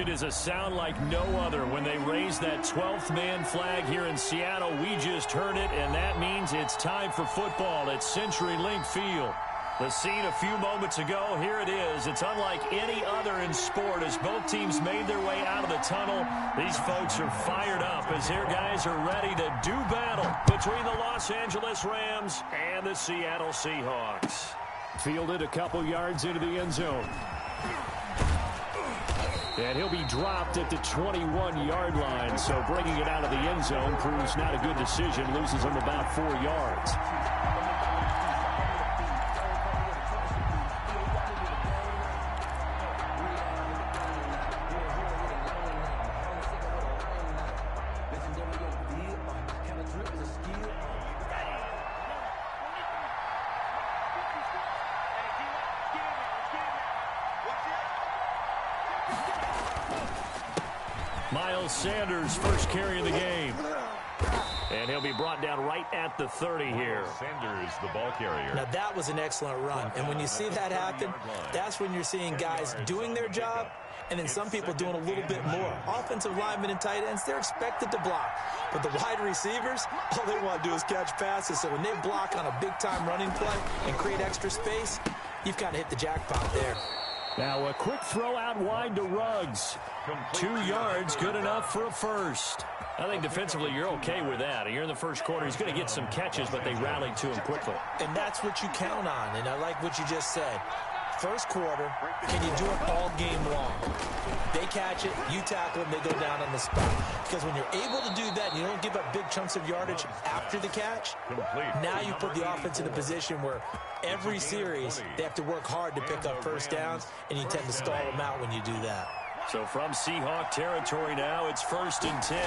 reaction is a sound like no other when they raise that 12th man flag here in Seattle. We just heard it, and that means it's time for football at CenturyLink Field. The scene a few moments ago, here it is. It's unlike any other in sport as both teams made their way out of the tunnel. These folks are fired up as their guys are ready to do battle between the Los Angeles Rams and the Seattle Seahawks. Fielded a couple yards into the end zone. And he'll be dropped at the 21-yard line, so bringing it out of the end zone proves not a good decision, loses him about 4 yards. Sanders first carry of the game. And he'll be brought down right at the 30 here. Sanders, the ball carrier. Now, that was an excellent run. And when you see that happen, that's when you're seeing guys doing their job and then some people doing a little bit more. Offensive linemen and tight ends, they're expected to block. But the wide receivers, all they want to do is catch passes. So when they block on a big-time running play and create extra space, you've kind of hit the jackpot there. Now a quick throw out wide to Ruggs. 2 yards, good enough for a first. I think defensively you're okay with that. You're in the first quarter. He's going to get some catches, but they rallied to him quickly. And that's what you count on, and I like what you just said. First quarter, can you do it all game long? They catch it, you tackle them, they go down on the spot. Because when you're able to do that, and you don't give up big chunks of yardage after the catch, now you put the offense in a position where every series they have to work hard to pick up first downs, and you tend to stall them out when you do that. So from Seahawk territory now, it's 1st and 10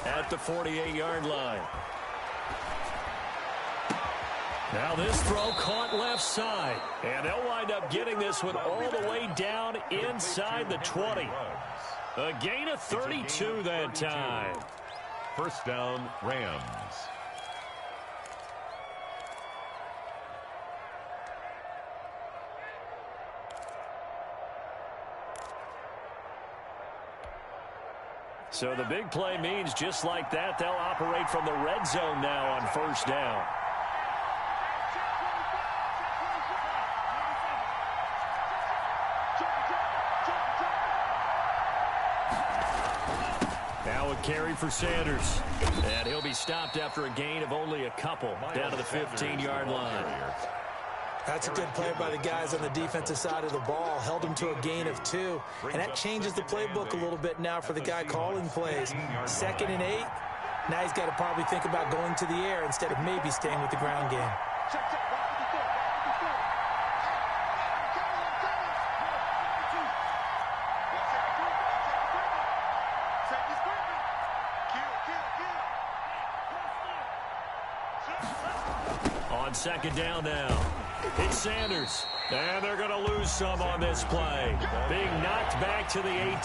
at the 48-yard line. Now this throw caught left side. And they'll wind up getting this one all the way down inside the 20. A gain of 32 that time. First down, Rams. So the big play means just like that, they'll operate from the red zone now on first down. Now a carry for Sanders. And he'll be stopped after a gain of only a couple down to the 15-yard line. That's a good play by the guys on the defensive side of the ball. Held him to a gain of 2. And that changes the playbook a little bit now for the guy calling plays. 2nd and 8. Now he's got to probably think about going to the air instead of maybe staying with the ground game. On 2nd down now. It's Sanders. And they're going to lose some on this play. Being knocked back to the 18.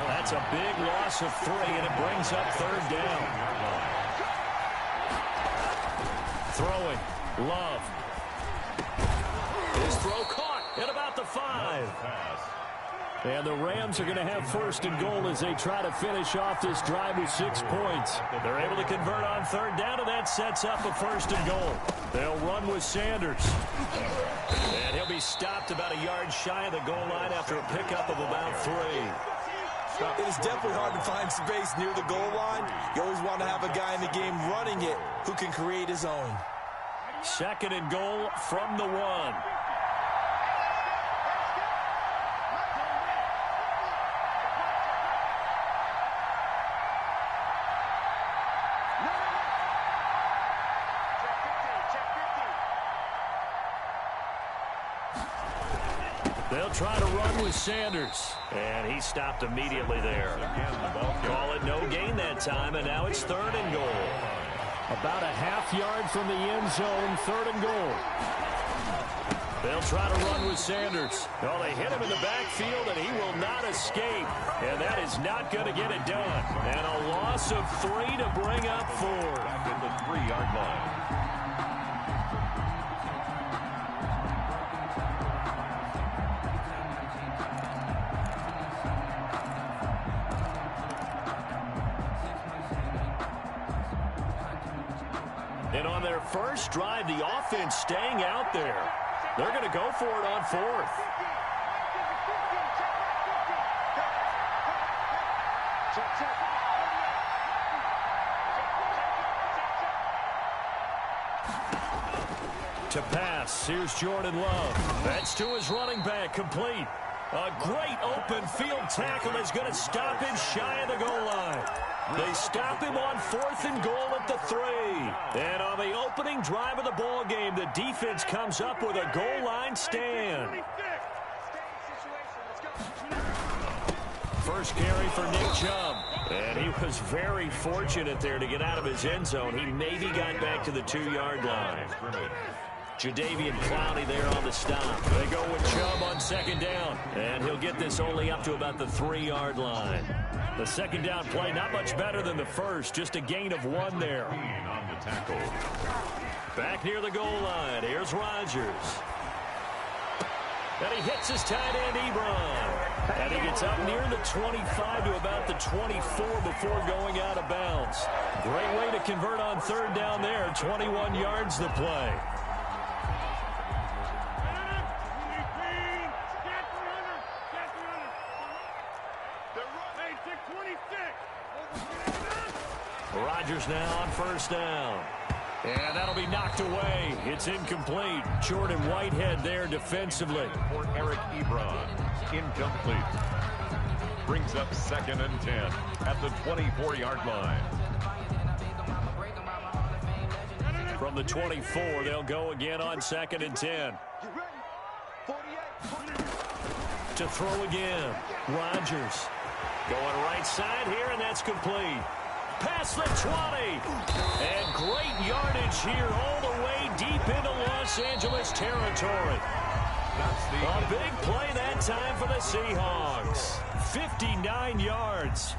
That's a big loss of 3, and it brings up 3rd down. Throwing. Love. His throw caught at about the 5. And the Rams are going to have 1st and goal as they try to finish off this drive with 6 points. They're able to convert on 3rd down, and that sets up a 1st and goal. They'll run with Sanders. And he'll be stopped about a yard shy of the goal line after a pickup of about 3. It is definitely hard to find space near the goal line. You always want to have a guy in the game running it who can create his own. 2nd and goal from the 1. They'll try to run with Sanders. And he stopped immediately there. Call it no gain that time, and now it's 3rd and goal. About a half yard from the end zone, 3rd and goal. They'll try to run with Sanders. Well, they hit him in the backfield, and he will not escape. And that is not going to get it done. And a loss of 3 to bring up 4. Back at the 3-yard line. And on their first drive, the offense staying out there. They're going to go for it on fourth. To pass, here's Jordan Love. That's to his running back, complete. A great open field tackle is going to stop him shy of the goal line. They stop him on 4th and goal at the 3. And on the opening drive of the ball game, the defense comes up with a goal line stand. First carry for Nick Chubb. And he was very fortunate there to get out of his end zone. He maybe got back to the 2-yard line. Jadeveon Clowney there on the stop. They go with Chubb on 2nd down. And he'll get this only up to about the 3-yard line. The 2nd down play, not much better than the first. Just a gain of 1 there. On the tackle. Back near the goal line. Here's Rodgers. And he hits his tight end, Ebron. And he gets up near the 25 to about the 24 before going out of bounds. Great way to convert on 3rd down there. 21 yards the play. Rodgers now on 1st down. And that'll be knocked away. It's incomplete. Jordan Whitehead there defensively. For Eric Ebron. Incomplete. Brings up 2nd and 10 at the 24-yard line. From the 24, they'll go again on 2nd and 10. To throw again. Rodgers. Going right side here, and that's complete. Past the 20. And great yardage here all the way deep into Los Angeles territory. A big play that time for the Seahawks. 59 yards.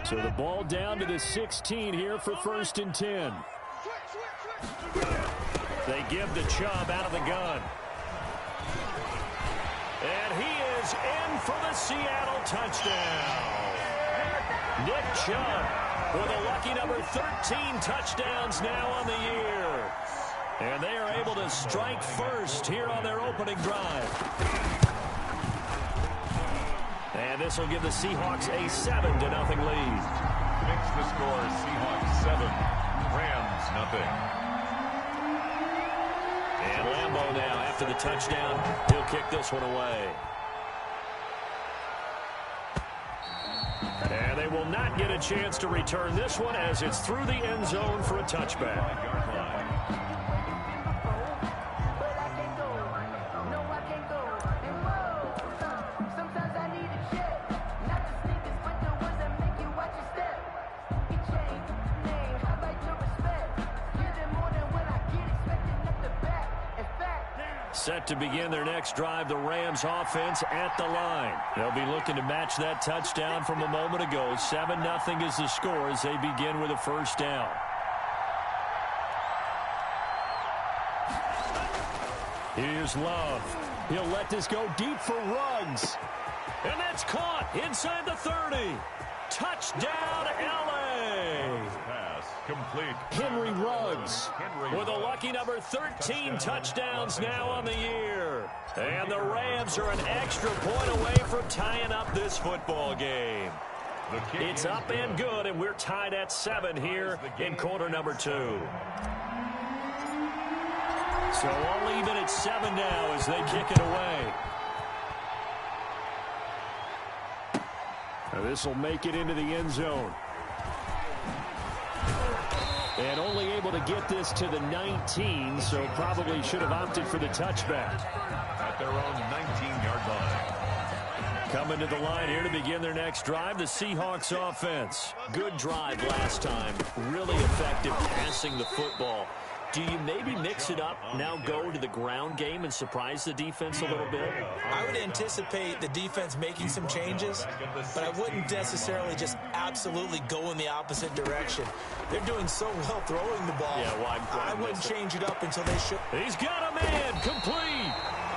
So the ball down to the 16 here for 1st and 10. They give the Chubb out of the gun. And he is in for the Seattle touchdown. Nick Chubb with a lucky number 13 touchdowns now on the year. And they are able to strike first here on their opening drive. And this will give the Seahawks a 7-0 lead. Makes the score Seahawks 7, Rams 0. And Lambeau now, after the touchdown, he'll kick this one away. And they will not get a chance to return this one as it's through the end zone for a touchback. Set to begin their next drive, the Rams offense at the line. They'll be looking to match that touchdown from a moment ago. 7-0 is the score as they begin with a 1st down. Here's Love. He'll let this go deep for Ruggs. And that's caught inside the 30. Touchdown, L.A. Pass complete. Henry Ruggs with a lucky number 13 touchdowns now on the year. And the Rams are an extra point away from tying up this football game. It's up and good, and we're tied at 7 here in quarter number 2. So all even at 7 now as they kick it away. Now this will make it into the end zone. And only able to get this to the 19, so probably should have opted for the touchback. At their own 19-yard line. Coming to the line here to begin their next drive, the Seahawks offense. Good drive last time. Really effective passing the football. Do you maybe mix it up, now go to the ground game and surprise the defense a little bit? I would anticipate the defense making some changes, but I wouldn't necessarily just absolutely go in the opposite direction. They're doing so well throwing the ball. Yeah, why I wouldn't change it up until they should. He's got a man, complete.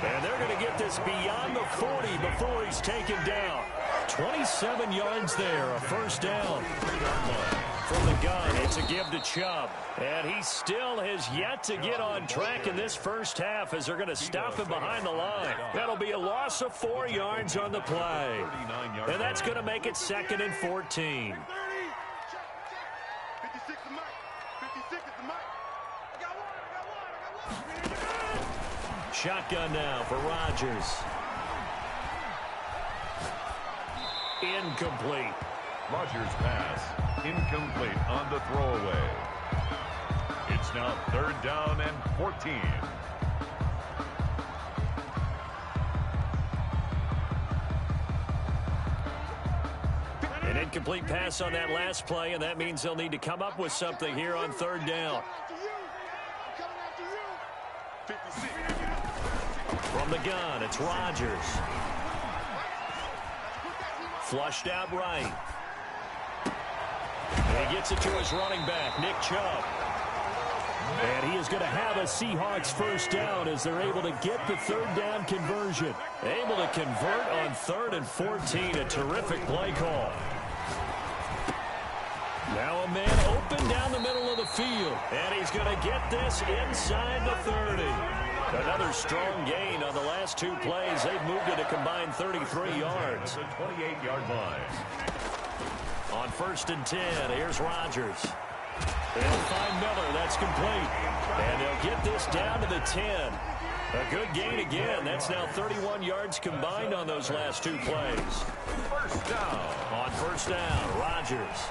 And they're going to get this beyond the 40 before he's taken down. 27 yards there, a first down. From the gun, it's a give to Chubb. And he still has yet to get on track in this first half as they're going to stop him behind the line. That'll be a loss of 4 yards on the play. And that's going to make it 2nd and 14. Shotgun now for Rodgers. Incomplete. Rodgers' pass incomplete on the throwaway. It's now 3rd down and 14. An incomplete pass on that last play, and that means they'll need to come up with something here on 3rd down. From the gun, it's Rodgers. Flushed out right. And he gets it to his running back, Nick Chubb. And he is going to have a Seahawks first down as they're able to get the 3rd down conversion. Able to convert on 3rd and 14. A terrific play call. Now a man open down the middle of the field. And he's going to get this inside the 30. Another strong gain on the last 2 plays. They've moved it a combined 33 yards. The 28-yard line. On 1st and 10, here's Rodgers. They'll find Miller. That's complete. And they'll get this down to the 10. A good gain again. That's now 31 yards combined on those last 2 plays. First down. On 1st down, Rodgers.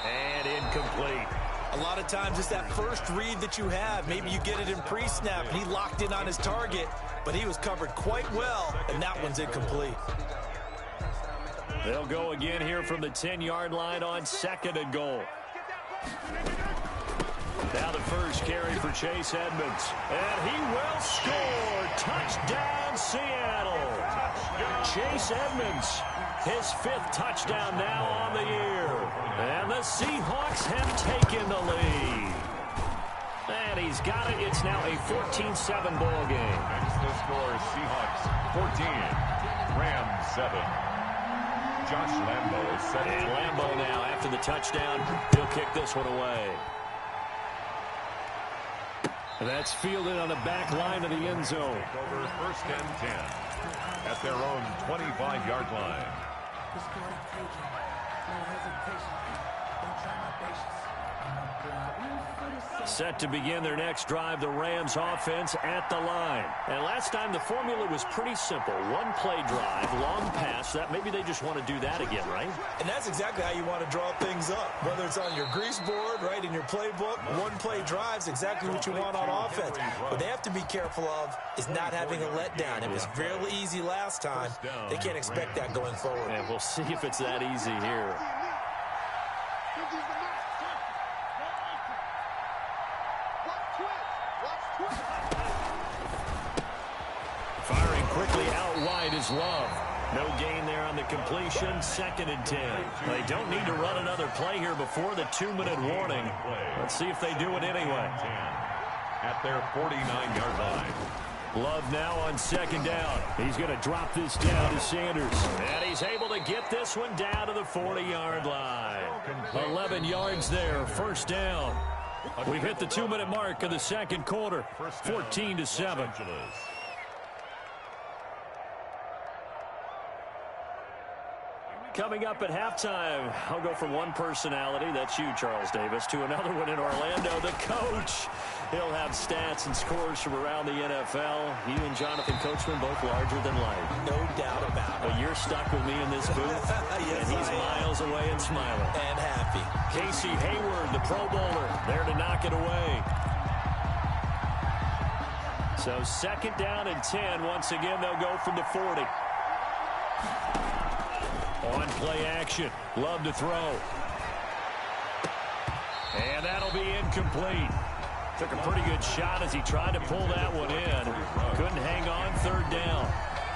And incomplete. A lot of times it's that first read that you have. Maybe you get it in pre-snap, and he locked in on his target, but he was covered quite well, and that one's incomplete. They'll go again here from the 10-yard line on 2nd and goal. Now the first carry for Chase Edmonds. And he will score. Touchdown, Seattle. Chase Edmonds, his 5th touchdown now on the year. And the Seahawks have taken the lead. And he's got it. It's now a 14-7 ball game. That's the score. Seahawks 14. Rams 7. Josh Lambo set. And Lambo now, after the touchdown, he'll kick this one away. And that's fielded on the back line of the end zone. Over 1st and 10 at their own 25-yard line. Set to begin their next drive, the Rams offense at the line. And last time the formula was pretty simple. 1 play drive, long pass. That maybe they just want to do that again, right? And that's exactly how you want to draw things up. Whether it's on your grease board, right, in your playbook, 1 play drive's exactly what you want on offense. What they have to be careful of is not having a letdown. It was fairly easy last time. They can't expect that going forward. And we'll see if it's that easy here. Firing quickly out wide is Love. No gain there on the completion. 2nd and 10. They don't need to run another play here before the 2-minute warning. Let's see if they do it anyway. At their 49-yard line. Love now on 2nd down. He's going to drop this down to Sanders. And he's able to get this one down to the 40-yard line. 11 yards there. First down. We've hit the 2-minute mark of the 2nd quarter. 14-7. Coming up at halftime, I'll go from one personality, that's you, Charles Davis, to another one in Orlando, the coach. He'll have stats and scores from around the NFL. You and Jonathan Coachman both larger than life. No doubt about it. But you're stuck with me in this booth, yes, and he's miles away and smiling. And happy. Casey Hayward, the Pro Bowler, there to knock it away. So 2nd down and 10. Once again, they'll go from the 40. On play action. Love to throw. And that'll be incomplete. Took a pretty good shot as he tried to pull that one in. Couldn't hang on. 3rd down.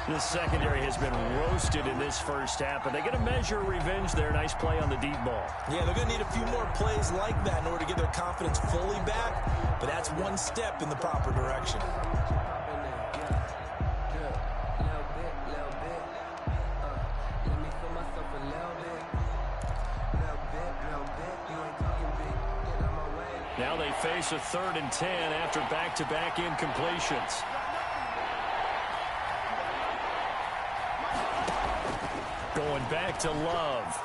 This secondary has been roasted in this first half, but they're going to measure revenge there. Nice play on the deep ball. Yeah, they're going to need a few more plays like that in order to get their confidence fully back, but that's one step in the proper direction. face a 3rd and 10 after back-to-back incompletions. Going back to Love.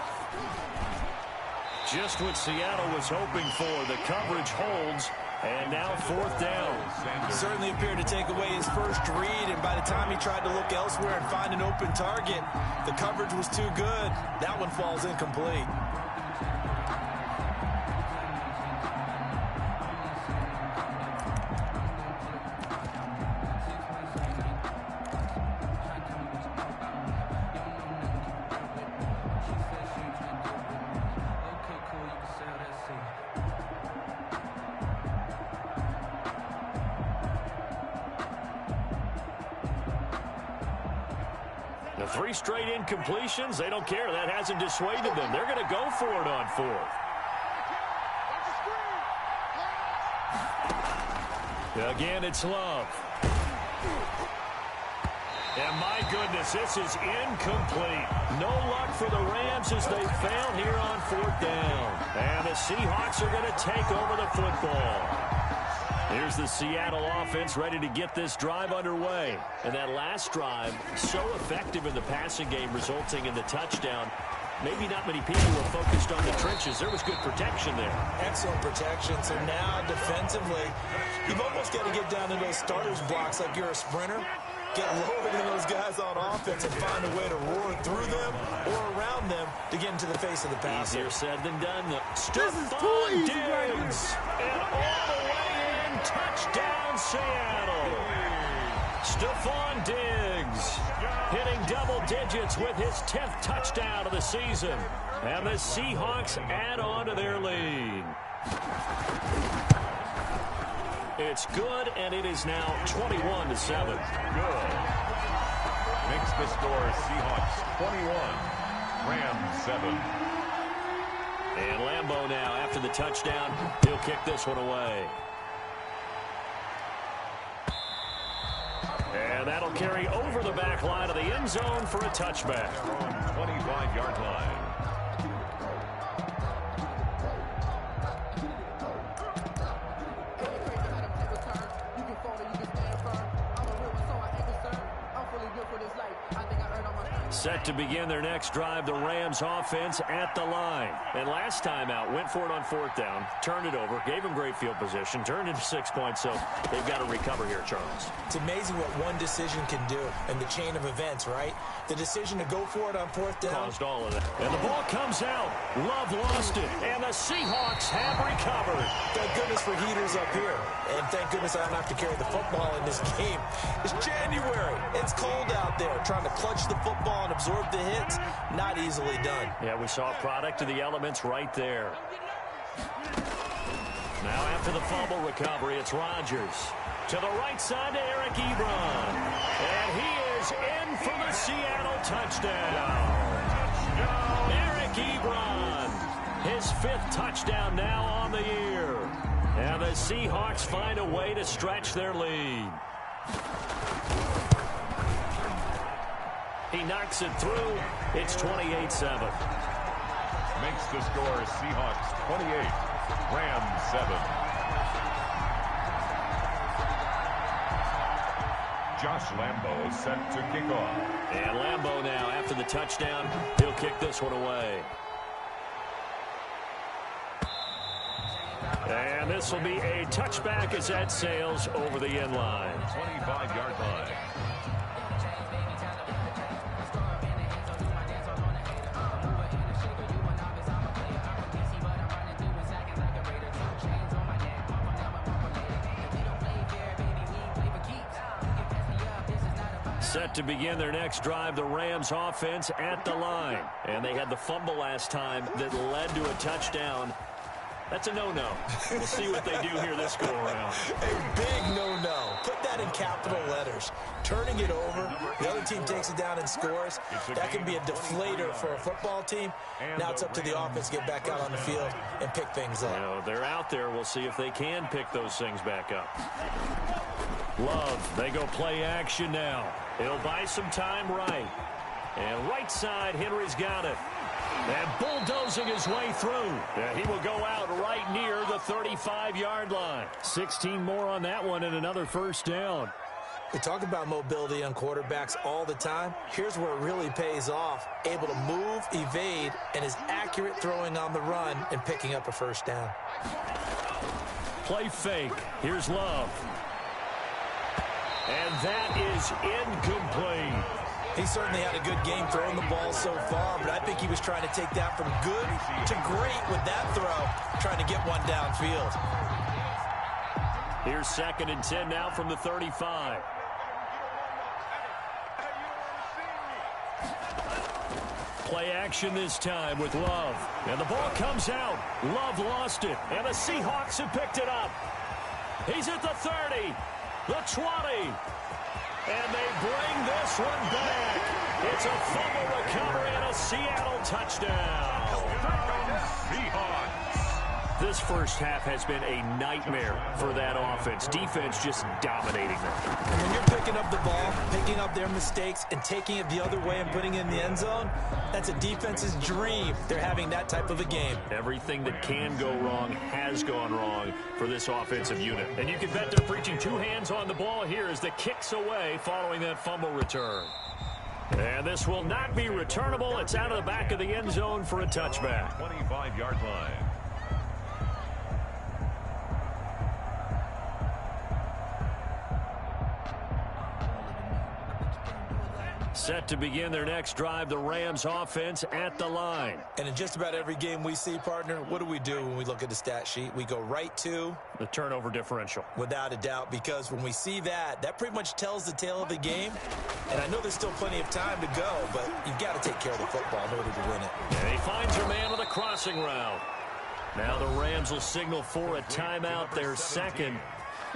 Just what Seattle was hoping for. The coverage holds, and now 4th down. Certainly appeared to take away his first read, and by the time he tried to look elsewhere and find an open target, the coverage was too good. That one falls incomplete. The 3 straight incompletions, they don't care. That hasn't dissuaded them. They're going to go for it on 4th. Again, it's Love. And my goodness, this is incomplete. No luck for the Rams as they fail here on 4th down. And the Seahawks are going to take over the football. Here's the Seattle offense ready to get this drive underway. And that last drive, so effective in the passing game, resulting in the touchdown. Maybe not many people were focused on the trenches. There was good protection there. Excellent protection. So now defensively, you've almost got to get down to those starters blocks like you're a sprinter. Get lower than those guys on offense and find a way to roar through them or around them to get into the face of the passer. Easier said than done. Stephon Diggs. And all the way in. Touchdown, Seattle. Stephon Diggs hitting double digits with his 10th touchdown of the season. And the Seahawks add on to their lead. It's good, and it is now 21-7. Good. Makes the score Seahawks 21, Rams 7. And Lambeau now, after the touchdown, he'll kick this one away. And that'll carry over the back line of the end zone for a touchback. 25-yard line. Set to begin their next drive, the Rams offense at the line. And last time out, went for it on 4th down, turned it over, gave them great field position, turned into 6 points, so they've got to recover here, Charles. It's amazing what one decision can do in the chain of events, right? The decision to go for it on 4th down. Caused all of that. And the ball comes out. Love lost it, and the Seahawks have recovered. Thank goodness for heaters up here. And thank goodness I don't have to carry the football in this game. It's January. It's cold out there. Trying to clutch the football and absorb the hits, not easily done. Yeah, we saw a product of the elements right there. Now after the fumble recovery, it's Rodgers. To the right side to Eric Ebron. And he is in for the Seattle touchdown. Eric Ebron, his 5th touchdown now on the year. And the Seahawks find a way to stretch their lead. He knocks it through. It's 28-7. Makes the score Seahawks 28, Rams 7. Josh Lambeau set to kick off. And Lambeau now, after the touchdown, he'll kick this one away. And this will be a touchback as that sails over the end line. 25-yard line. Set to begin their next drive, the Rams offense at the line. And they had the fumble last time that led to a touchdown. That's a no-no. We'll see what they do here this go-around. A big no-no. Put that in capital letters. Turning it over, the other team takes it down and scores. That can be a deflator for a football team. Now it's up to the offense to get back out on the field and pick things up. You know, they're out there. We'll see if they can pick those things back up. Love, they go play action now. He'll buy some time right. And right side, Henry's got it. And bulldozing his way through. And he will go out right near the 35-yard line. 16 more on that one and another first down. We talk about mobility on quarterbacks all the time. Here's where it really pays off. Able to move, evade, and is accurate throwing on the run and picking up a first down. Play fake. Here's Love. And that is incomplete. He certainly had a good game throwing the ball so far, but I think he was trying to take that from good to great with that throw, trying to get one downfield. Here's 2nd and 10 now from the 35. Play action this time with Love. And the ball comes out. Love lost it. And the Seahawks have picked it up. He's at the 30, the 20. And they bring this one back. It's a fumble recovery and a Seattle touchdown. Seahawks. This first half has been a nightmare for that offense. Defense just dominating them. And when you're picking up the ball, picking up their mistakes, and taking it the other way and putting it in the end zone, that's a defense's dream. They're having that type of a game. Everything that can go wrong has gone wrong for this offensive unit. And you can bet they're preaching two hands on the ball here as the kick's away following that fumble return. And this will not be returnable. It's out of the back of the end zone for a touchback. 25-yard line. Set to begin their next drive, the Rams offense at the line. And in just about every game we see, partner, what do when we look at the stat sheet? We go right to the turnover differential. Without a doubt, because when we see that, that pretty much tells the tale of the game. And I know there's still plenty of time to go, but you've got to take care of the football in order to win it. And he finds her man on the crossing route. Now the Rams will signal for a timeout, their second,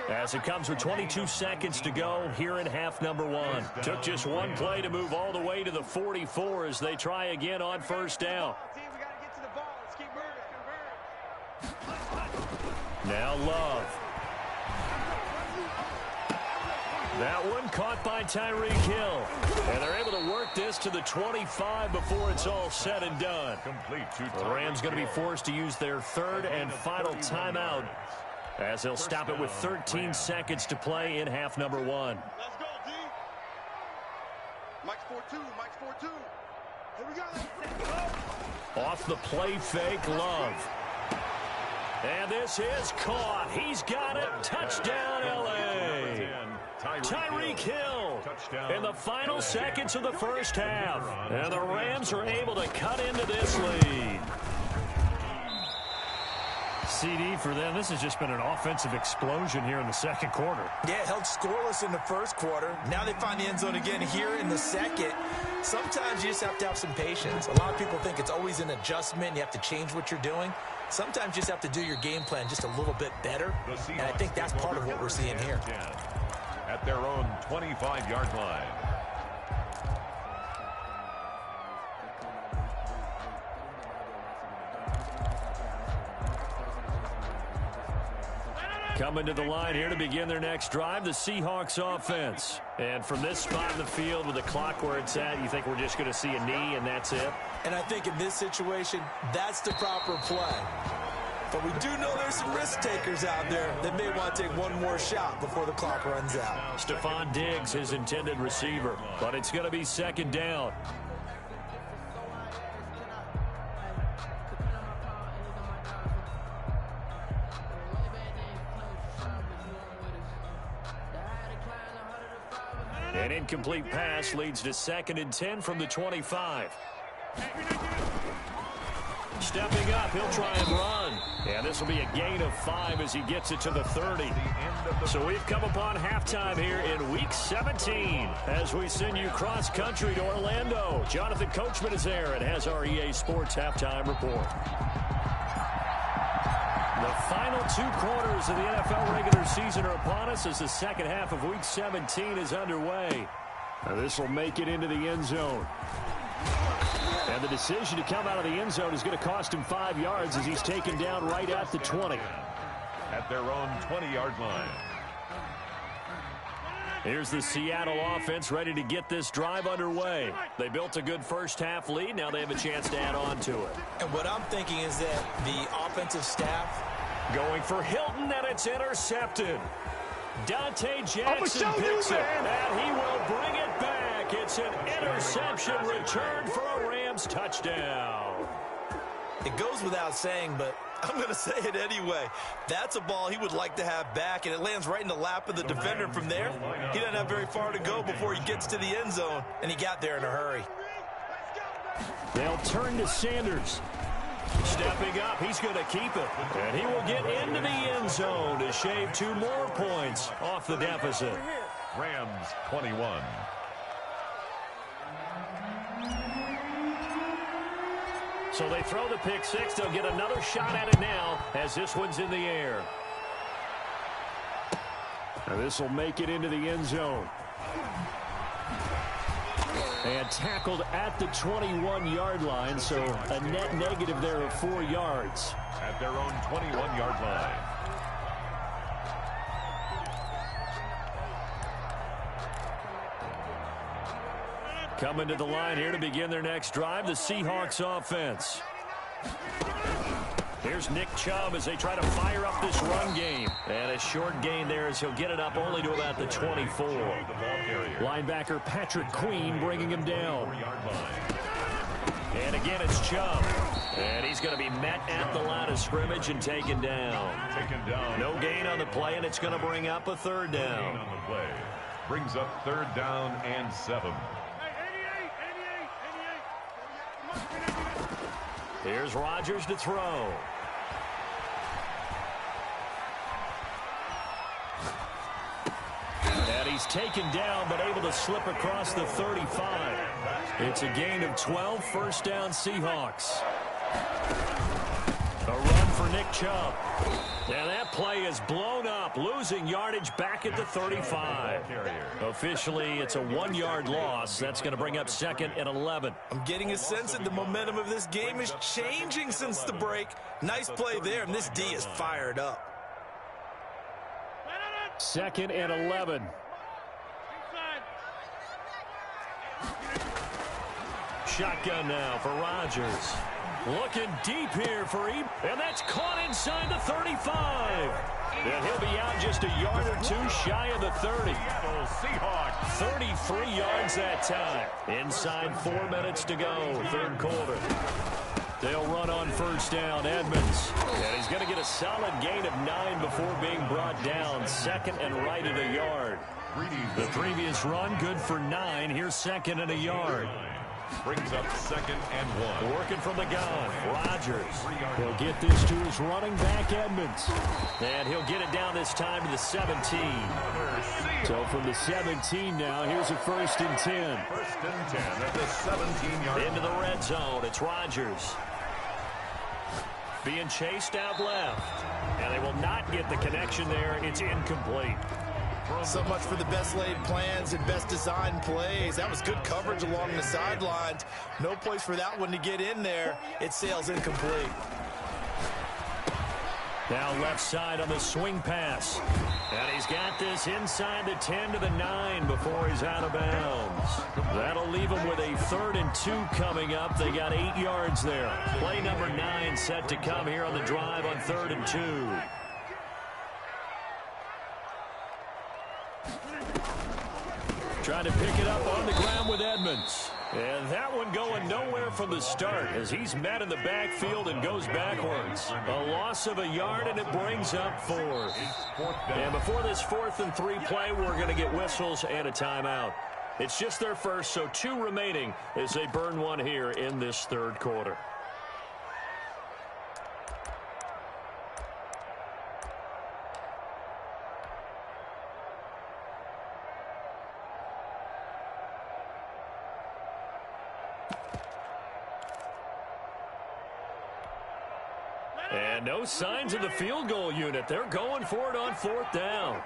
as it comes with 22 seconds to go here in half number one. Took just one play to move all the way to the 44 as they try again on first down. Now Love. That one caught by Tyreek Hill. And they're able to work this to the 25 before it's all said and done. The Rams going to be forced to use their third and final timeout, as they'll stop it with 13 seconds to play in half number one. Let's go, D. Mike's 4-2. Mike's 4-2. Here we go. Off the play fake, Love. And this is caught. He's got it. Touchdown, L.A. Tyreek Hill in the final seconds of the first half. And the Rams are able to cut into this lead. CD for them. This has just been an offensive explosion here in the second quarter. Yeah, held scoreless in the first quarter. Now they find the end zone again here in the second. Sometimes you just have to have some patience. A lot of people think it's always an adjustment. You have to change what you're doing. Sometimes you just have to do your game plan just a little bit better. And I think that's part of what we're seeing here. At their own 25-yard line. Coming to the line here to begin their next drive, the Seahawks offense. And from this spot in the field with the clock where it's at, you think we're just going to see a knee and that's it? And I think in this situation, that's the proper play. But we do know there's some risk takers out there that may want to take one more shot before the clock runs out. Stephon Diggs, his intended receiver. But it's going to be second down. An incomplete pass leads to 2nd and 10 from the 25. Stepping up, he'll try and run. And this will be a gain of 5 as he gets it to the 30. So we've come upon halftime here in Week 17 as we send you cross-country to Orlando. Jonathan Coachman is there and has our EA Sports halftime report. The final 2 quarters of the NFL regular season are upon us as the second half of Week 17 is underway. Now this will make it into the end zone. And the decision to come out of the end zone is going to cost him 5 yards as he's taken down right at the 20. At their own 20-yard line. Here's the Seattle offense ready to get this drive underway. They built a good first-half lead. Now they have a chance to add on to it. And what I'm thinking is that the offensive staff going for Hilton, and it's intercepted. Dante Jackson picks it, and he will bring it back. It's an interception return for a Rams touchdown. It goes without saying, but I'm going to say it anyway. That's a ball he would like to have back, and it lands right in the lap of the defender. From there, he doesn't have very far to go before he gets to the end zone, and he got there in a hurry. They'll turn to Sanders. Stepping up, he's going to keep it. And he will get into the end zone to shave 2 more points off the deficit. Rams 21. So they throw the pick six. They'll get another shot at it now as this one's in the air. Now this will make it into the end zone. And tackled at the 21-yard line, so a net negative there of 4 yards. At their own 21-yard line. Coming to the line here to begin their next drive, the Seahawks offense. Here's Nick Chubb as they try to fire up this run game. And a short gain there as he'll get it up only to about the 24. Linebacker Patrick Queen bringing him down. And again, it's Chubb. And he's going to be met at the line of scrimmage and taken down. No gain on the play, and it's going to bring up a third down. Brings up 3rd down and 7. Here's Rodgers to throw. And he's taken down, but able to slip across the 35. It's a gain of 12, first down Seahawks. A run for Nick Chubb. And that play is blown up, losing yardage back at the 35. Officially, it's a 1-yard loss. That's going to bring up 2nd and 11. I'm getting a sense that the momentum of this game is changing since the break. Nice play there, and this D is fired up. 2nd and 11. Shotgun now for Rodgers. Looking deep here for him, and that's caught inside the 35. And he'll be out just a yard or 2 shy of the 30. 33 yards that time. Inside 4 minutes to go, 3rd quarter. They'll run on first down, Edmonds. And he's going to get a solid gain of 9 before being brought down. 2nd and right at a yard. The previous run, good for 9. Here's 2nd and a yard. Brings up 2nd and 1. Working from the gun, Rodgers. He'll get this to his running back, Edmonds. And he'll get it down this time to the 17. So from the 17 now, here's a 1st and 10. 1st and 10 at the 17-yard line. Into the red zone, it's Rodgers. Being chased out left. And they will not get the connection there. It's incomplete. So much for the best laid plans and best designed plays. That was good coverage along the sidelines. No place for that one to get in there. It sails incomplete. Now left side on the swing pass. And he's got this inside the 10 to the 9 before he's out of bounds. That'll leave him with a 3rd and 2 coming up. They got 8 yards there. Play number 9 set to come here on the drive on 3rd and 2. Trying to pick it up on the ground with Edmonds. And that one going nowhere from the start as he's met in the backfield and goes backwards. A loss of a yard, and it brings up 4th. And before this 4th and 3 play, we're going to get whistles and a timeout. It's just their first, so 2 remaining as they burn one here in this 3rd quarter. And no signs of the field goal unit. They're going for it on 4th down.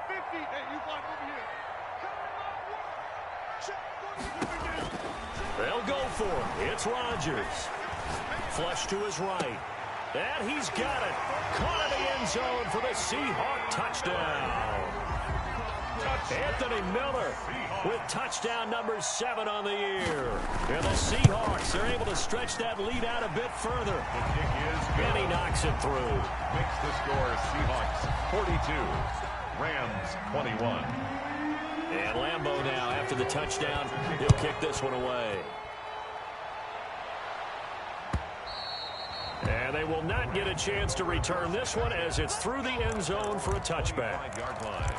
They'll go for it. It's Rodgers. Flush to his right. And he's got it. Caught in the end zone for the Seahawk touchdown. Anthony Miller with touchdown number 7 on the year. And the Seahawks are able to stretch that lead out a bit further. The kick is good. And he knocks it through. Makes the score Seahawks 42, Rams 21. And Lambeau now, after the touchdown, he'll kick this one away. And they will not get a chance to return this one as it's through the end zone for a touchback. 5-yard line.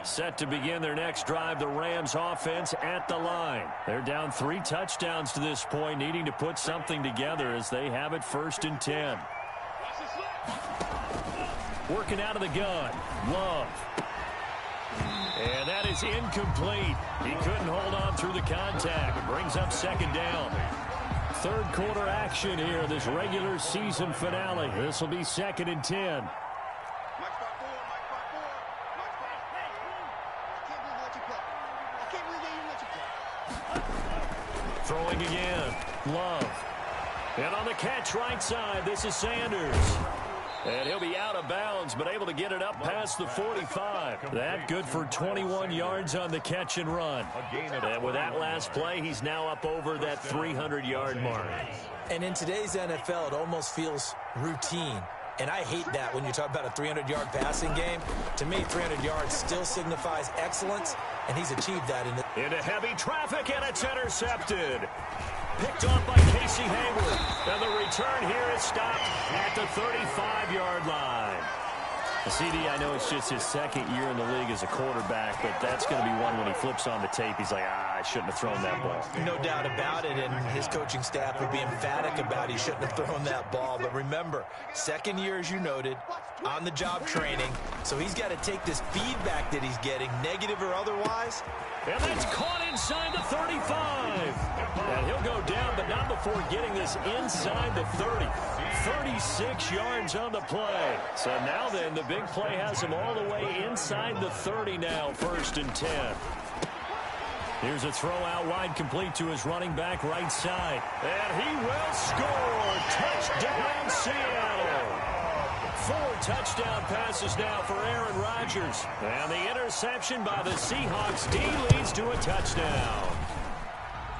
Set to begin their next drive, the Rams offense at the line. They're down 3 touchdowns to this point, needing to put something together as they have it 1st and 10. Working out of the gun, Love. And that is incomplete. He couldn't hold on through the contact. It brings up 2nd down. 3rd quarter action here, this regular season finale. This will be 2nd and 10. Throwing again, Love. And on the catch right side, this is Sanders. And he'll be out of bounds, but able to get it up past the 45. That good for 21 yards on the catch and run. And with that last play, he's now up over that 300-yard mark. And in today's NFL, it almost feels routine. And I hate that when you talk about a 300-yard passing game. To me, 300 yards still signifies excellence, and he's achieved that. Into heavy traffic, and it's intercepted. Picked off by Casey Hayward. And the return here is stopped at the 35-yard line. CD, I know it's just his 2nd year in the league as a quarterback, but that's going to be one when he flips on the tape. He's like, I shouldn't have thrown that ball. No doubt about it, and his coaching staff would be emphatic about he shouldn't have thrown that ball. But remember, 2nd year, as you noted, on-the-job training, so he's got to take this feedback that he's getting, negative or otherwise. And that's caught inside the 35. And he'll go down, but not before getting this inside the 30. 36 yards on the play. So now then, the big play has him all the way inside the 30 now, 1st and 10. Here's a throw out wide, complete to his running back right side. And he will score. Touchdown, Seattle. 4 touchdown passes now for Aaron Rodgers. And the interception by the Seahawks D leads to a touchdown.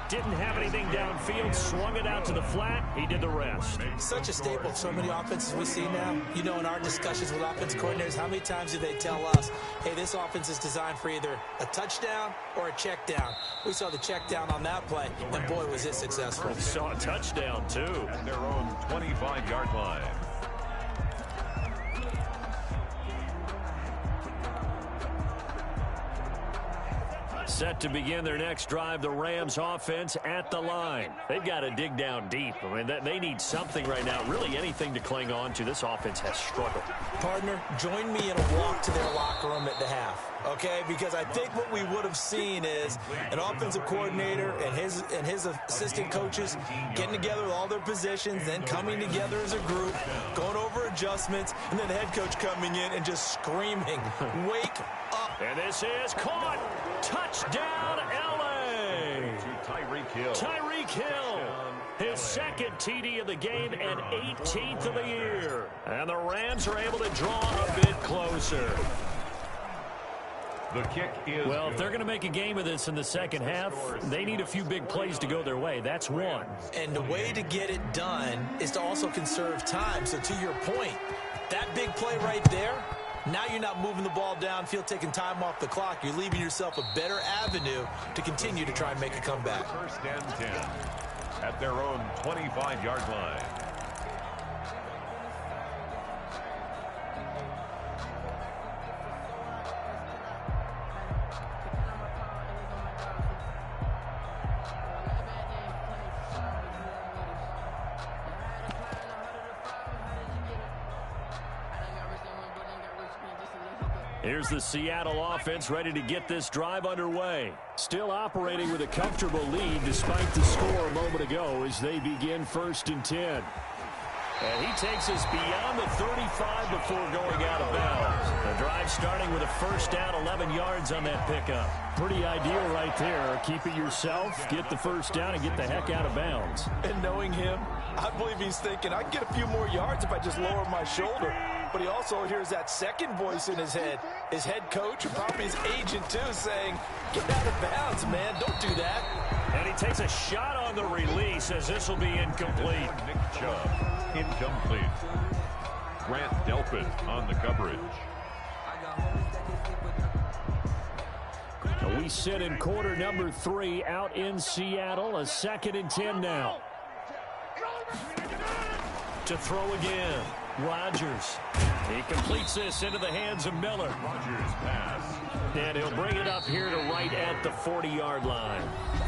Didn't have anything downfield, swung it out to the flat. He did the rest. Such a staple of so many offenses we see now. You know, in our discussions with offense coordinators, how many times do they tell us, hey, this offense is designed for either a touchdown or a check down. We saw the check down on that play, and boy, was it successful. We saw a touchdown, too. At their own 25-yard line. Set to begin their next drive, the Rams offense at the line. They've got to dig down deep. I mean, they need something right now, really anything to cling on to. This offense has struggled. Partner, join me in a walk to their locker room at the half, okay? Because I think what we would have seen is an offensive coordinator and his assistant coaches getting together with all their positions, then coming together as a group, going over adjustments, and then the head coach coming in and just screaming, wake up. And this is caught. Touchdown, L.A. Tyreek Hill. Tyreek Hill. His 2nd TD of the game and 18th of the year. And the Rams are able to draw a bit closer. The kick is well, if they're going to make a game of this in the 2nd half, they need a few big plays to go their way. That's one. And the way to get it done is to also conserve time. So to your point, that big play right there, now you're not moving the ball downfield, taking time off the clock. You're leaving yourself a better avenue to continue to try and make a comeback. 1st and 10 at their own 25-yard line. Here's the Seattle offense ready to get this drive underway. Still operating with a comfortable lead despite the score a moment ago as they begin 1st and 10. And he takes us beyond the 35 before going out of bounds. The drive starting with a first down, 11 yards on that pickup. Pretty ideal right there. Keep it yourself, get the first down, and get the heck out of bounds. And knowing him, I believe he's thinking, I can get a few more yards if I just lower my shoulder. But he also hears that second voice in his head. His head coach, or probably his agent too, saying, get out of bounds, man. Don't do that. And he takes a shot on the release as this will be incomplete. Nick Chubb, incomplete. Grant Delpit on the coverage. We sit in quarter number 3 out in Seattle. A 2nd and 10 now. To throw again. Rodgers. He completes this into the hands of Miller. Rodgers pass. And he'll bring it up here to right at the 40-yard line.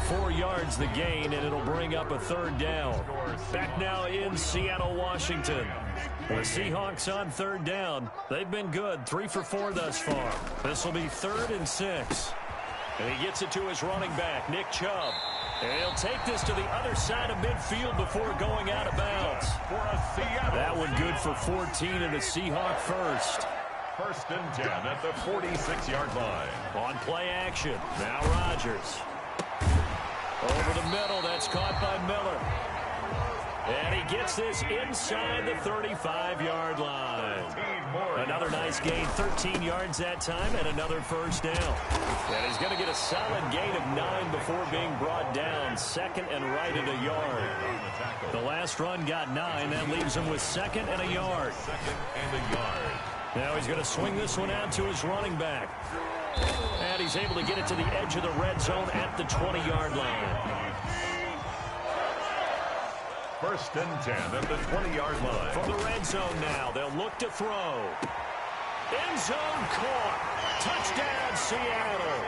4 yards the gain, and it'll bring up a 3rd down. Back now in Seattle, Washington. The Seahawks on 3rd down. They've been good, 3 for 4 thus far. This will be 3rd and 6. And he gets it to his running back, Nick Chubb. And he'll take this to the other side of midfield before going out of bounds. That one good for 14 and a Seahawk first. 1st and 10 at the 46-yard line. On play action. Now Rodgers. Over the middle. That's caught by Miller. And he gets this inside the 35-yard line. Another nice gain, 13 yards that time, and another first down. And he's going to get a solid gain of 9 before being brought down. 2nd and right at a yard. The last run got 9. That leaves him with 2nd and a yard. 2nd and a yard. Now he's going to swing this one out to his running back. And he's able to get it to the edge of the red zone at the 20-yard line. 1st and 10 at the 20-yard line. From the red zone now, they'll look to throw. End zone caught. Touchdown, Seattle.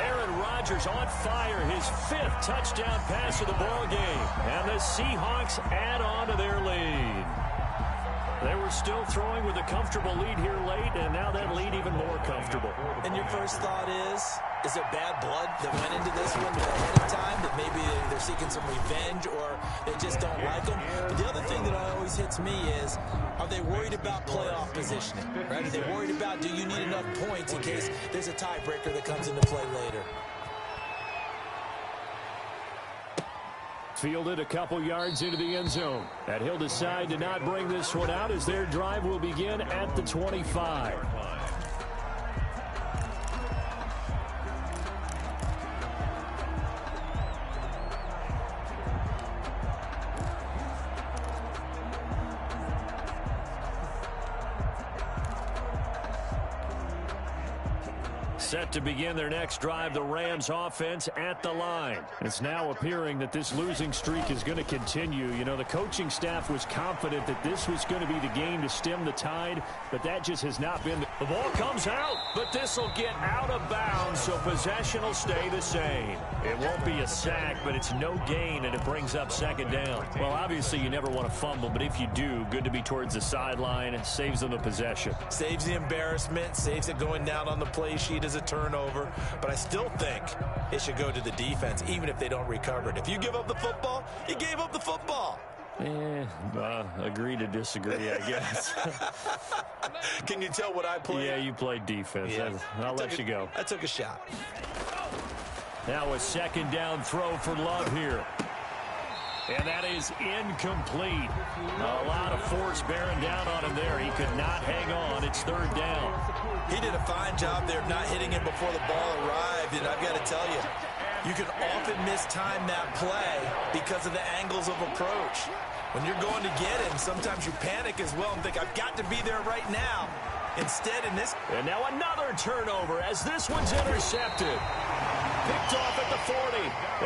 Aaron Rodgers on fire, his 5th touchdown pass of the ball game. And the Seahawks add on to their lead. They were still throwing with a comfortable lead here late, and now that lead even more comfortable. And your first thought is it bad blood that went into this one ahead of time, that maybe they're seeking some revenge or they just don't like him? But the other thing that always hits me is, are they worried about playoff positioning? Right? Are they worried about, do you need enough points in case there's a tiebreaker that comes into play later? Fielded a couple yards into the end zone. And he'll decide to not bring this one out as their drive will begin at the 25. Set to begin their next drive, the Rams offense at the line. It's now appearing that this losing streak is going to continue. You know, the coaching staff was confident that this was going to be the game to stem the tide, but that just has not been. The ball comes out, but this will get out of bounds, so possession will stay the same. It won't be a sack, but it's no gain, and it brings up 2nd down. Well, obviously you never want to fumble, but if you do, good to be towards the sideline. It saves them the possession. Saves the embarrassment, saves it going down on the play sheet as a turnover, but I still think it should go to the defense, even if they don't recover it. If you give up the football, you gave up the football. Agree to disagree, I guess. Can you tell what I played? Yeah, you played defense. Yeah. I'll let you go. I took a shot. Now a 2nd down throw for Love here. And that is incomplete. A lot of force bearing down on him there. He could not hang on. It's 3rd down. He did a fine job there of not hitting him before the ball arrived. And I've got to tell you, you can often mistime that play because of the angles of approach. When you're going to get him, sometimes you panic as well and think, I've got to be there right now. Instead, in this... And now another turnover as this one's intercepted. Picked off at the 40,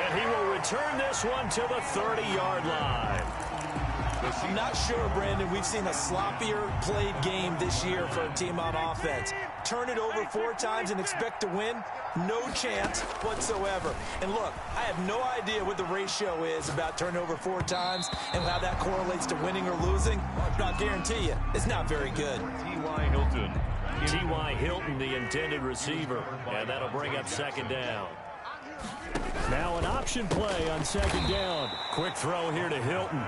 and he will return this one to the 30-yard line. I'm not sure, Brandon, we've seen a sloppier played game this year for a team on offense. Turn it over 4 times and expect to win? No chance whatsoever. And look, I have no idea what the ratio is about turnover 4 times and how that correlates to winning or losing, but I'll guarantee you, it's not very good. T.Y. Hilton. T.Y. Hilton, the intended receiver, and that'll bring up 2nd down. Now an option play on 2nd down. Quick throw here to Hilton.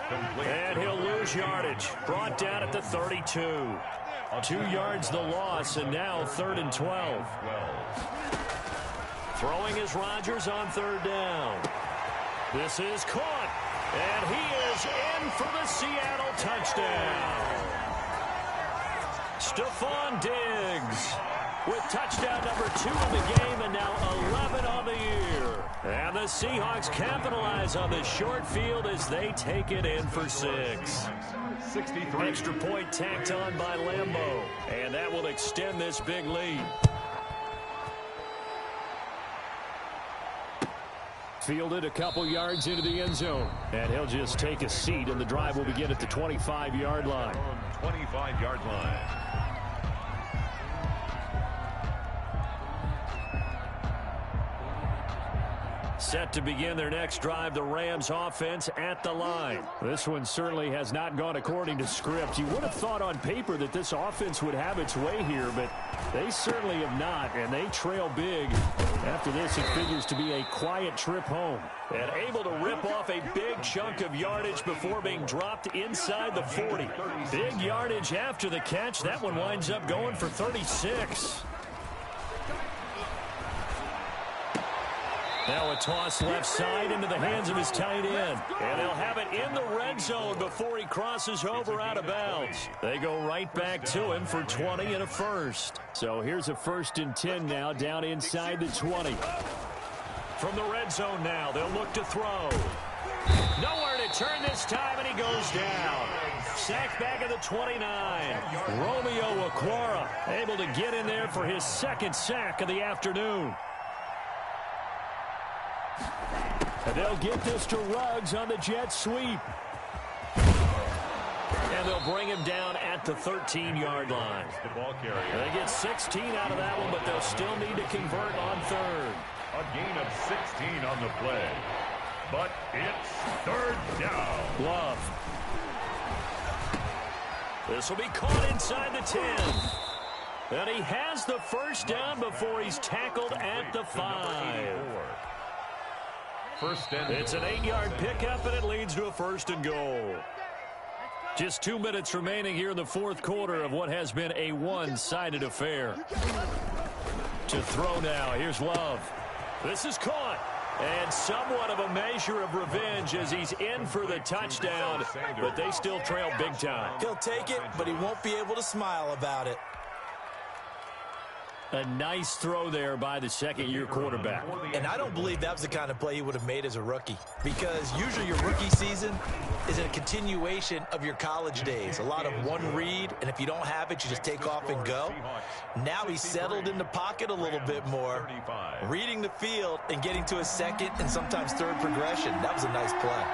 Complete. And he'll lose yardage. Brought down at the 32. 2 yards the loss, and now 3rd and 12. Throwing is Rodgers on 3rd down. This is caught, and he is in for the Seattle touchdown. Stephon Diggs with touchdown number 2 of the game, and now 11 on the year. And the Seahawks capitalize on this short field as they take it in for 6. 63. Extra point tacked on by Lambeau, and that will extend this big lead. Fielded a couple yards into the end zone, and he'll just take a seat, and the drive will begin at the 25-yard line. 25-yard line. Set to begin their next drive, the Rams offense at the line. This one certainly has not gone according to script. You would have thought on paper that this offense would have its way here, but they certainly have not, and they trail big. After this, it figures to be a quiet trip home. And able to rip off a big chunk of yardage before being dropped inside the 40. Big yardage after the catch. That one winds up going for 36. Now a toss left side into the hands of his tight end. And they'll have it in the red zone before he crosses over out of bounds. They go right back to him for 20 and a first. So here's a 1st and 10 now down inside the 20. From the red zone now, they'll look to throw. Nowhere to turn this time, and he goes down. Sacked back at the 29. Romeo Okwara able to get in there for his 2nd sack of the afternoon. And they'll get this to Ruggs on the jet sweep. And they'll bring him down at the 13-yard line. The ball carrier. They get 16 out of that one, but they'll still need to convert on 3rd. A gain of 16 on the play. But it's 3rd down. Love. This will be caught inside the 10. And he has the 1st down before he's tackled at the 5. First and It's an 8-yard pickup, and it leads to a 1st and goal. Just 2 minutes remaining here in the 4th quarter of what has been a one-sided affair. To throw now, here's Love. This is caught, and somewhat of a measure of revenge as he's in for the touchdown, but they still trail big time. He'll take it, but he won't be able to smile about it. A nice throw there by the 2nd-year quarterback. And I don't believe that was the kind of play he would have made as a rookie, because usually your rookie season is a continuation of your college days. A lot of one read, and if you don't have it, you just take off and go. Now he's settled in the pocket a little bit more, reading the field and getting to a 2nd and sometimes 3rd progression. That was a nice play.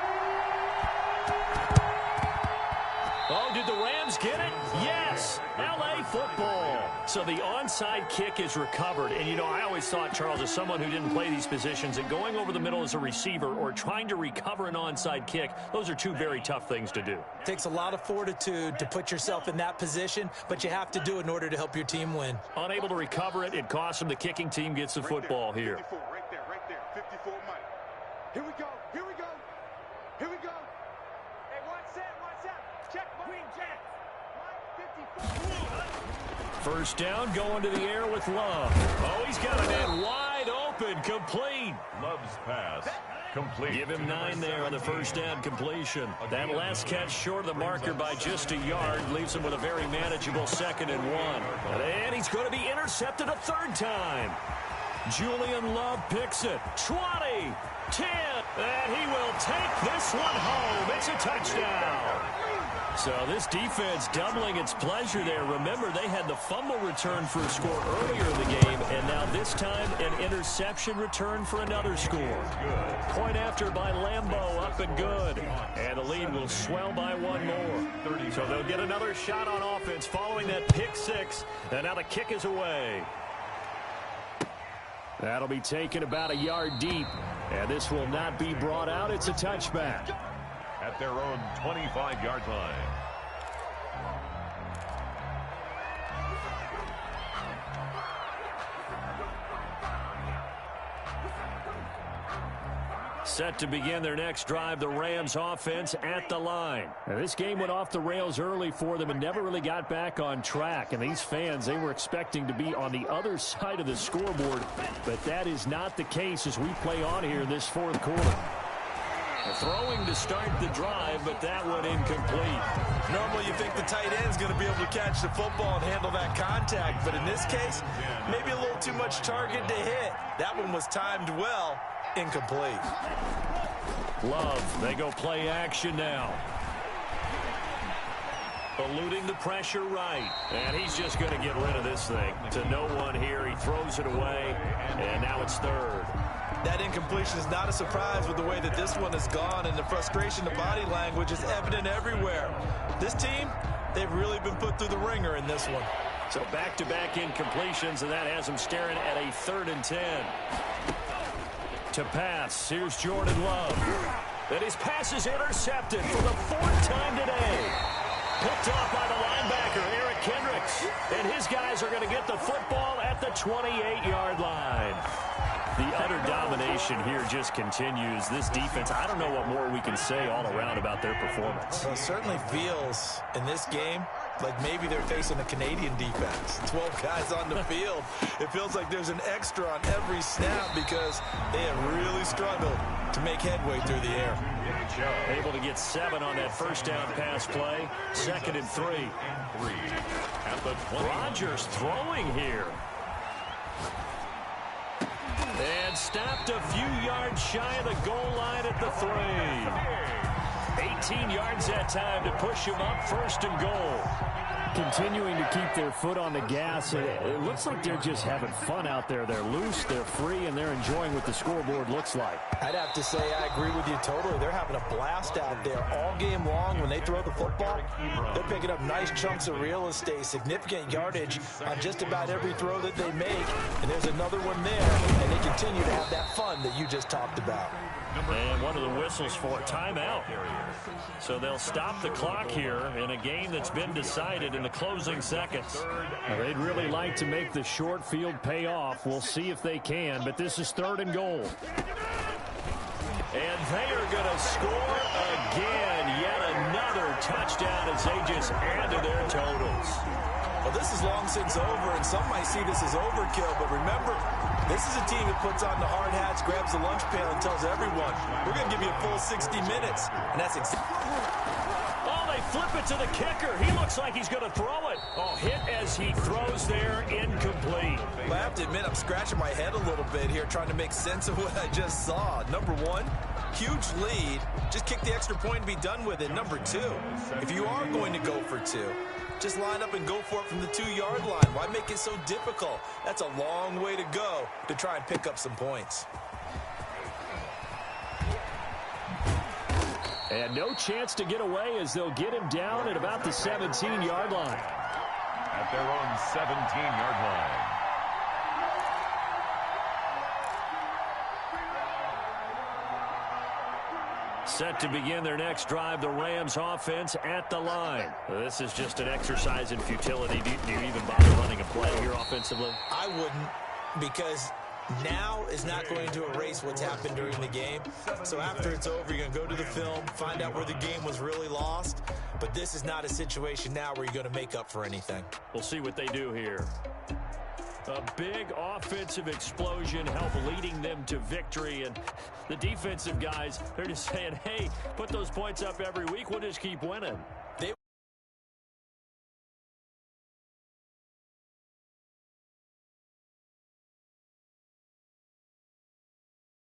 Oh, did the Rams get it? Yes! L.A. football. So the onside kick is recovered. And, you know, I always thought, Charles, as someone who didn't play these positions, that going over the middle as a receiver or trying to recover an onside kick, those are 2 very tough things to do. Takes a lot of fortitude to put yourself in that position, but you have to do it in order to help your team win. Unable to recover it, it costs them. The kicking team gets the football here. 54, right there. 54, Mike. Here we go. Here we go. Hey, watch that. Check, Queen Jack. Mike, 54. 1st down, going to the air with Love. Oh, he's got a man wide open, complete. Love's pass. Complete. Give him 9 there on the 1st down completion. That last catch short of the marker by just a yard leaves him with a very manageable 2nd and 1. And he's going to be intercepted a 3rd time. Julian Love picks it. 20, 10, and he will take this one home. It's a touchdown. So this defense doubling its pleasure there. Remember, they had the fumble return for a score earlier in the game, and now this time an interception return for another score. Point after by Lambeau, up and good. And the lead will swell by 1 more. So they'll get another shot on offense following that pick 6, and now the kick is away. That'll be taken about a yard deep, and this will not be brought out. It's a touchback. At their own 25-yard line. Set to begin their next drive, the Rams offense at the line. Now, this game went off the rails early for them and never really got back on track. And these fans, they were expecting to be on the other side of the scoreboard. But that is not the case as we play on here in this fourth quarter. Throwing to start the drive, but that one incomplete. Normally you think the tight end's going to be able to catch the football and handle that contact. But in this case, maybe a little too much target to hit. That one was timed well. Incomplete. Love, they go play action now. Eluding the pressure right. And he's just going to get rid of this thing. To no one here. He throws it away. And now it's third. That incompletion is not a surprise with the way that this one has gone. And the frustration, the body language is evident everywhere. This team, they've really been put through the ringer in this one. So back-to-back incompletions, and that has him staring at a 3rd and 10. To pass, here's Jordan Love. And his pass is intercepted for the 4th time today. Picked off by the linebacker, Eric Kendricks. And his guys are going to get the football at the 28-yard line. The utter domination here just continues. This defense, I don't know what more we can say all around about their performance. Well, it certainly feels in this game like maybe they're facing a Canadian defense. 12 guys on the field. It feels like there's an extra on every snap because they have really struggled to make headway through the air. Able to get 7 on that first down pass play. 2nd and 3. Rodgers throwing here. And stopped a few yards shy of the goal line at the 3. 18 yards that time to push him up, 1st and goal. Continuing to keep their foot on the gas. It looks like they're just having fun out there. They're loose, they're free, and they're enjoying what the scoreboard looks like. I'd have to say I agree with you totally. They're having a blast out there all game long. When they throw the football, they're picking up nice chunks of real estate, significant yardage on just about every throw that they make. And there's another one there, and they continue to have that fun that you just talked about. And one of the whistles for a timeout. So they'll stop the clock here in a game that's been decided in the closing seconds. Now, they'd really like to make the short field pay off. We'll see if they can, but this is 3rd and goal. And they are going to score again. Yet another touchdown as they just add to their totals. Well, this is long since over, and some might see this as overkill. But remember, this is a team that puts on the hard hats, grabs the lunch pail, and tells everyone, we're going to give you a full 60 minutes. And that's exactly... Oh, they flip it to the kicker. He looks like he's going to throw it. Oh, hit as he throws there, incomplete. Well, I have to admit, I'm scratching my head a little bit here, trying to make sense of what I just saw. Number one, huge lead. Just kick the extra point and be done with it. Number two, if you are going to go for 2, just line up and go for it from the 2-yard line. Why make it so difficult? That's a long way to go to try and pick up some points. And no chance to get away as they'll get him down at about the 17-yard line. At their own 17-yard line. Set to begin their next drive, the Rams offense at the line. This is just an exercise in futility. Do you even bother running a play here offensively? I wouldn't, because now is not going to erase what's happened during the game. So after it's over, you're going to go to the film, find out where the game was really lost. But this is not a situation now where you're going to make up for anything. We'll see what they do here. A big offensive explosion help leading them to victory. And the defensive guys, they're just saying, hey, put those points up every week. We'll just keep winning.